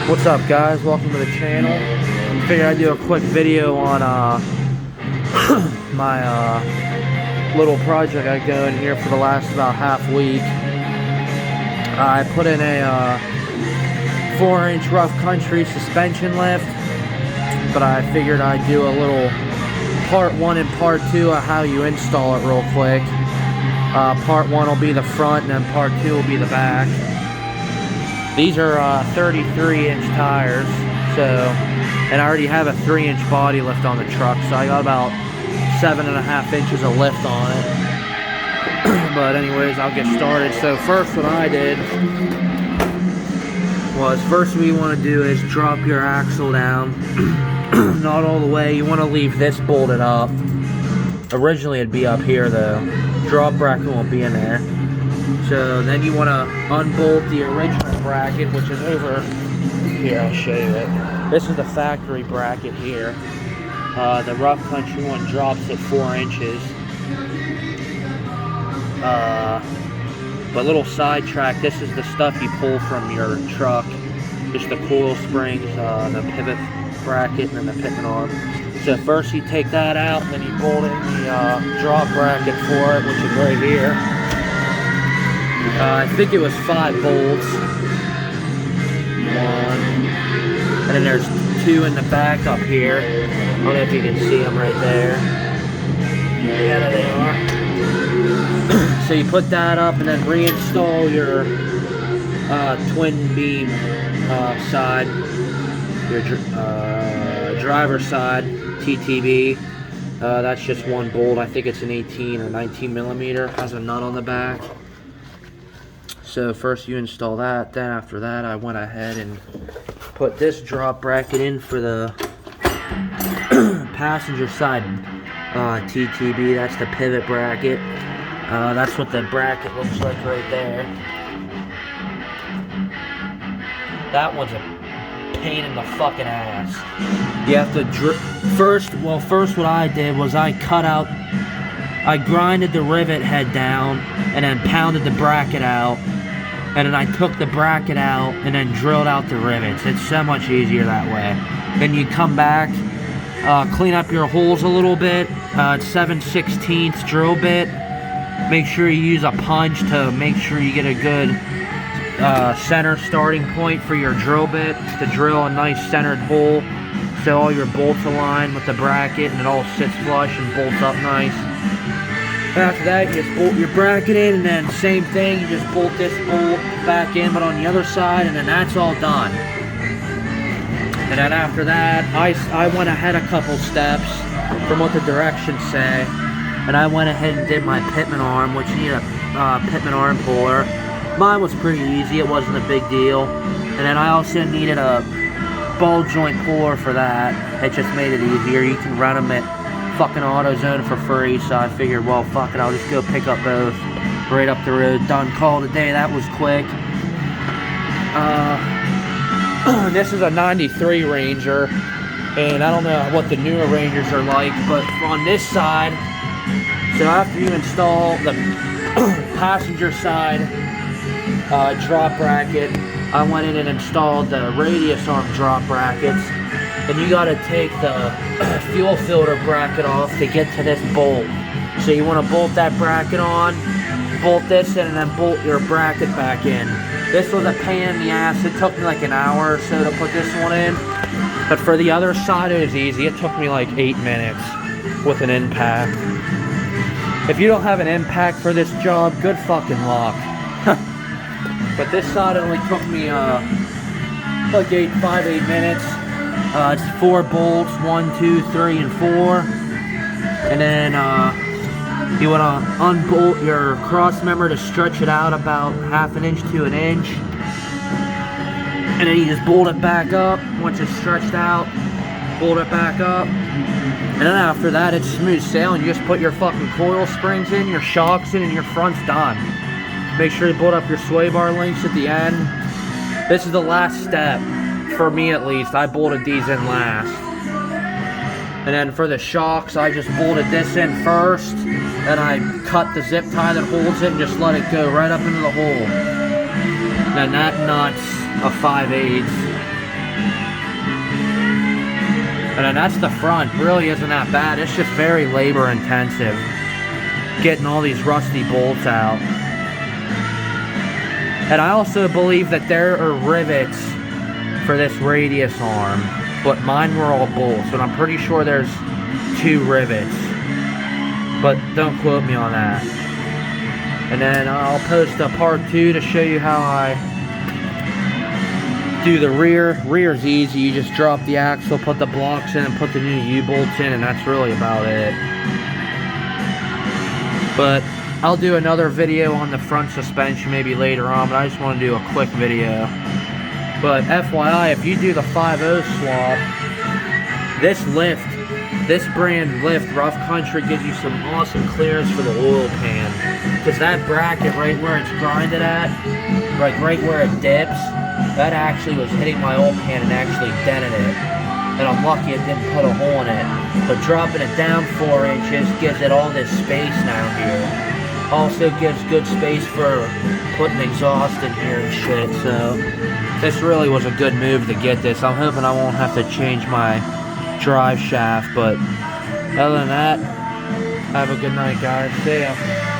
What's up, guys? Welcome to the channel. Figured I'd do a quick video on my little project I got in here for the last about half week. I put in a 4-inch rough country suspension lift, but I figured I'd do a little part 1 and part 2 of how you install it real quick. Part 1 will be the front, and then part 2 will be the back. These are 33-inch tires, and I already have a 3-inch body lift on the truck, so I got about 7.5 inches of lift on it. But anyways, I'll get started. So first, what I did was, first what you want to do is drop your axle down. Not all the way. You want to leave this bolted up. Originally, it'd be up here though. Drop bracket won't be in there. So then you want to unbolt the original bracket, which is over here. I'll show you it. This is the factory bracket here. The rough country one drops at 4 inches. But little sidetrack, this is the stuff you pull from your truck. Just the coil springs, the pivot bracket, and then the pivot arm. So first you take that out, and then you bolt in the drop bracket for it, which is right here. I think it was 5 bolts. 1. And then there's 2 in the back up here. I don't know if you can see them right there. Yeah, there they are. So you put that up and then reinstall your twin beam side. Your driver's side, TTB. That's just 1 bolt. I think it's an 18 or 19 millimeter. Has a nut on the back. So first you install that, then after that I went ahead and put this drop bracket in for the passenger side TTB. That's the pivot bracket. That's what the bracket looks like right there. That one's a pain in the fucking ass. You have to first what I did was I grinded the rivet head down and then pounded the bracket out. And then I took the bracket out and then drilled out the rivets. It's so much easier that way. Then you come back, clean up your holes a little bit. It's 7/16 drill bit. Make sure you use a punch to make sure you get a good center starting point for your drill bit to drill a nice centered hole so all your bolts align with the bracket and it all sits flush and bolts up nice. After that, you just bolt your bracket in, and then same thing, you just bolt this bolt back in, but on the other side, and then that's all done. And then after that, I went ahead a couple steps from what the directions say, and I went ahead and did my pitman arm, which you need a pitman arm puller. Mine was pretty easy, it wasn't a big deal. And then I also needed a ball joint puller for that. It just made it easier. You can run them at fucking AutoZone for free, so I figured, well, fuck it, I'll just go pick up both right up the road. Done, call it a day. That was quick. This is a 93 Ranger, and I don't know what the newer Rangers are like, but on this side, so after you install the passenger side drop bracket, I went in and installed the radius arm drop brackets. And you gotta take the fuel filter bracket off to get to this bolt. So you wanna bolt that bracket on, bolt this in, and then bolt your bracket back in. This was a pain in the ass. It took me like an hour or so to put this one in. But for the other side, it was easy. It took me like 8 minutes with an impact. If you don't have an impact for this job, good fucking luck. But this side only took me like 8 minutes. It's 4 bolts, 1, 2, 3, and 4. And then you want to unbolt your cross member to stretch it out about 1/2 inch to 1 inch. And then you just bolt it back up. Once it's stretched out, bolt it back up. And then after that, it's smooth sailing. You just put your fucking coil springs in, your shocks in, and your front's done. Make sure you bolt up your sway bar links at the end. This is the last step. For me at least, I bolted these in last. And then for the shocks, I just bolted this in first. Then I cut the zip tie that holds it and just let it go right up into the hole. Then that nut's a 5/8. And then that's the front. Really isn't that bad. It's just very labor intensive getting all these rusty bolts out. And I also believe that there are rivets for this radius arm, but mine were all bolts, and I'm pretty sure there's 2 rivets, but don't quote me on that. And then I'll post a part 2 to show you how I do the rear. Rear's easy. You just drop the axle, put the blocks in, and put the new U-bolts in, and that's really about it. But I'll do another video on the front suspension maybe later on, but I just want to do a quick video. But FYI, if you do the 5.0 swap, this lift, this brand lift, Rough Country, gives you some awesome clearance for the oil pan. Because that bracket right where it's grinded at, like right where it dips, that actually was hitting my oil pan and actually dented it. And I'm lucky it didn't put a hole in it. But dropping it down 4 inches gives it all this space now here. Also gives good space for putting exhaust in here and shit. So this really was a good move to get this. I'm hoping I won't have to change my drive shaft. But other than that, have a good night, guys. See ya.